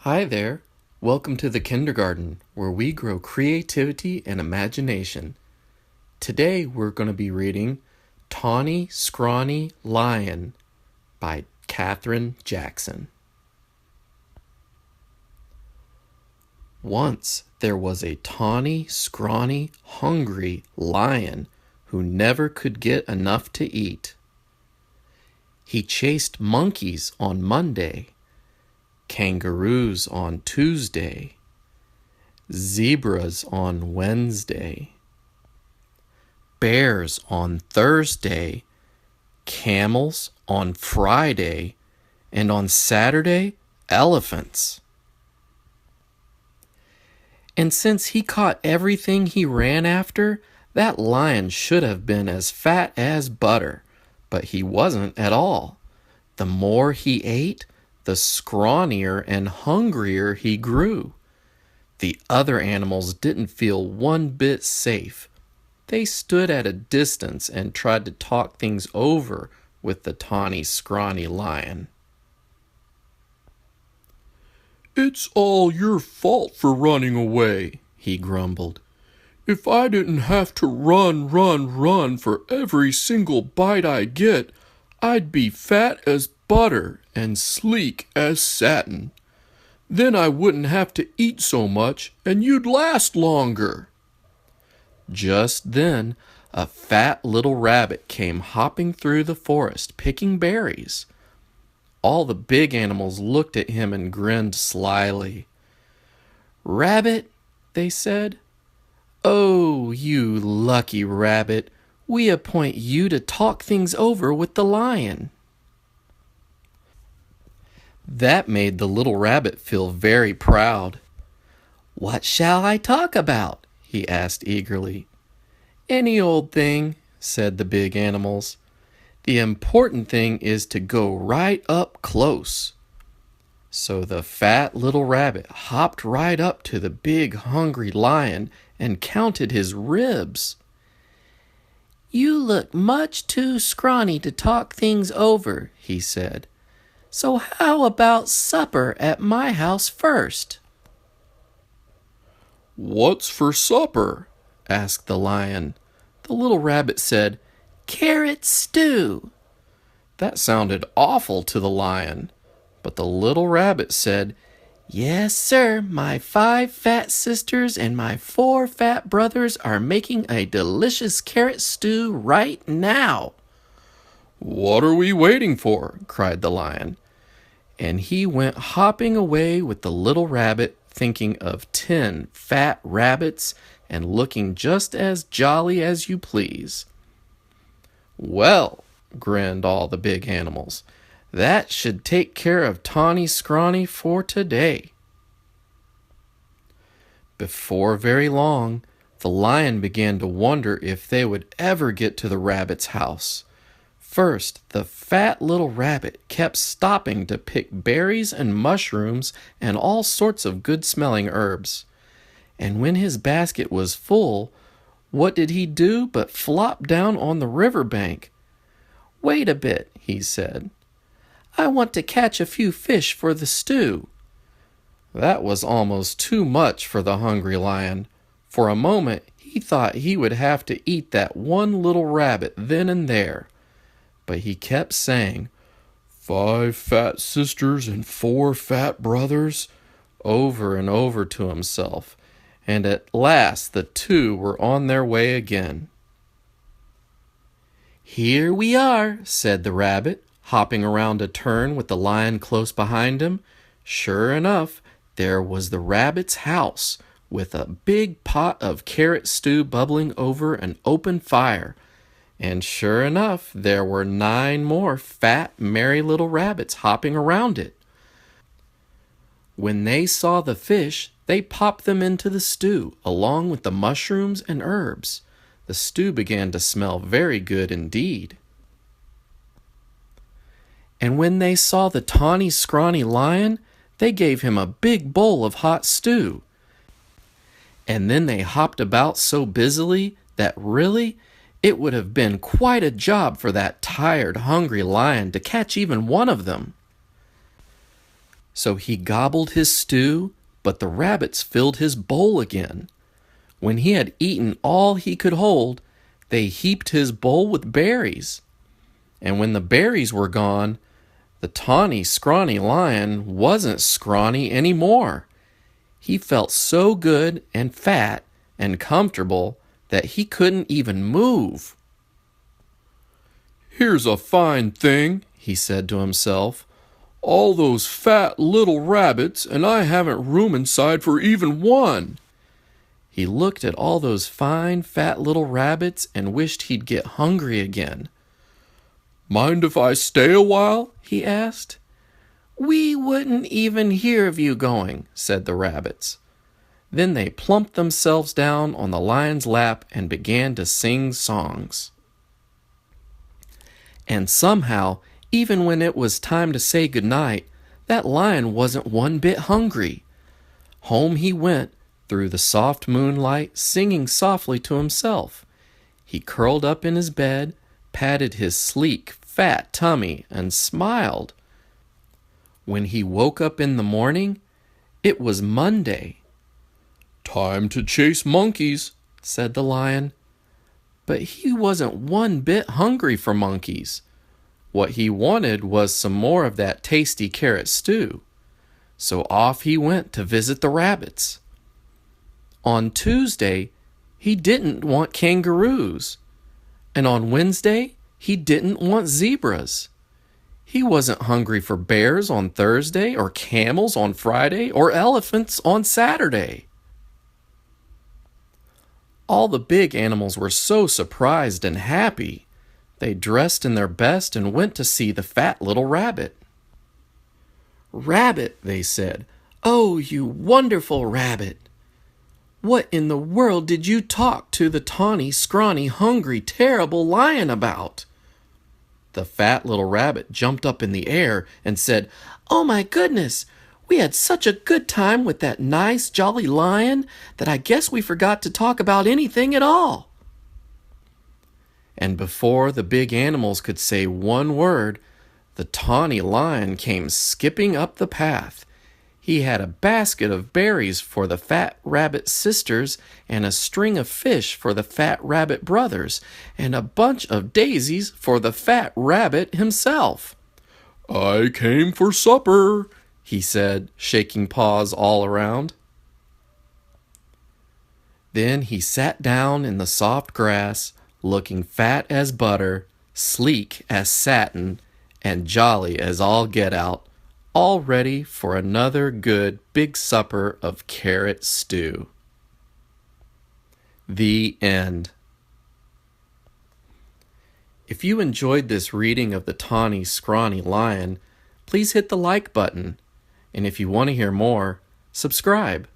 Hi there. Welcome to the kindergarten, where we grow creativity and imagination. Today we're going to be reading Tawny Scrawny Lion by Kathryn Jackson. Once there was a tawny, scrawny, hungry lion who never could get enough to eat. He chased monkeys on Monday, kangaroos on Tuesday, zebras on Wednesday, bears on Thursday, camels on Friday, and on Saturday, elephants. And since he caught everything he ran after, that lion should have been as fat as butter, but he wasn't at all. The more he ate, the scrawnier and hungrier he grew. The other animals didn't feel one bit safe. They stood at a distance and tried to talk things over with the tawny, scrawny lion. "It's all your fault for running away," he grumbled. "If I didn't have to run for every single bite I get, I'd be fat as butter and sleek as satin. Then I wouldn't have to eat so much, and you'd last longer." Just then, a fat little rabbit came hopping through the forest, picking berries. All the big animals looked at him and grinned slyly. "Rabbit," they said, "oh, you lucky rabbit, we appoint you to talk things over with the lion." That made the little rabbit feel very proud. "What shall I talk about?" he asked eagerly. "Any old thing," said the big animals. "The important thing is to go right up close." So the fat little rabbit hopped right up to the big hungry lion and counted his ribs. "You look much too scrawny to talk things over," he said. "So how about supper at my house first?" "What's for supper?" asked the lion. The little rabbit said, "Carrot stew." That sounded awful to the lion, but the little rabbit said, "Yes, sir, my 5 fat sisters and my 4 fat brothers are making a delicious carrot stew right now." "What are we waiting for?" cried the lion. And he went hopping away with the little rabbit, thinking of 10 fat rabbits and looking just as jolly as you please. "Well," grinned all the big animals, "that should take care of Tawny Scrawny for today." Before very long, the lion began to wonder if they would ever get to the rabbit's house. First, the fat little rabbit kept stopping to pick berries and mushrooms and all sorts of good-smelling herbs. And when his basket was full, what did he do but flop down on the riverbank? "Wait a bit," he said. "I want to catch a few fish for the stew." That was almost too much for the hungry lion. For a moment, he thought he would have to eat that one little rabbit then and there. But he kept saying, "5 fat sisters and 4 fat brothers," over and over to himself, and at last the 2 were on their way again. "Here we are," said the rabbit, hopping around a turn with the lion close behind him. Sure enough, there was the rabbit's house, with a big pot of carrot stew bubbling over an open fire. And sure enough, there were 9 more fat, merry little rabbits hopping around it. When they saw the fish, they popped them into the stew, along with the mushrooms and herbs. The stew began to smell very good indeed. And when they saw the tawny, scrawny lion, they gave him a big bowl of hot stew. And then they hopped about so busily that really, it would have been quite a job for that tired, hungry lion to catch even one of them. So he gobbled his stew, but the rabbits filled his bowl again. When he had eaten all he could hold, they heaped his bowl with berries. And when the berries were gone, the Tawny Scrawny Lion wasn't scrawny anymore. He felt so good and fat and comfortable that he couldn't even move. "Here's a fine thing," he said to himself. "All those fat little rabbits, and I haven't room inside for even one." He looked at all those fine, fat little rabbits and wished he'd get hungry again. "Mind if I stay a while?" he asked. "We wouldn't even hear of you going," said the rabbits. Then they plumped themselves down on the lion's lap and began to sing songs. And somehow, even when it was time to say goodnight, that lion wasn't one bit hungry. Home he went, through the soft moonlight, singing softly to himself. He curled up in his bed, patted his sleek, fat tummy, and smiled. When he woke up in the morning, it was Monday. "Time to chase monkeys," said the lion. But he wasn't one bit hungry for monkeys. What he wanted was some more of that tasty carrot stew. So off he went to visit the rabbits. On Tuesday, he didn't want kangaroos. And on Wednesday, he didn't want zebras. He wasn't hungry for bears on Thursday, or camels on Friday, or elephants on Saturday. All the big animals were so surprised and happy. They dressed in their best and went to see the fat little rabbit. "Rabbit," they said, "oh, you wonderful rabbit! What in the world did you talk to the tawny, scrawny, hungry, terrible lion about?" The fat little rabbit jumped up in the air and said, "Oh my goodness! We had such a good time with that nice, jolly lion that I guess we forgot to talk about anything at all." And before the big animals could say one word, the tawny lion came skipping up the path. He had a basket of berries for the fat rabbit sisters and a string of fish for the fat rabbit brothers and a bunch of daisies for the fat rabbit himself. "I came for supper," he said, shaking paws all around. Then he sat down in the soft grass, looking fat as butter, sleek as satin, and jolly as all get out, all ready for another good big supper of carrot stew. The end. If you enjoyed this reading of the Tawny Scrawny Lion, please hit the like button. And if you want to hear more, subscribe.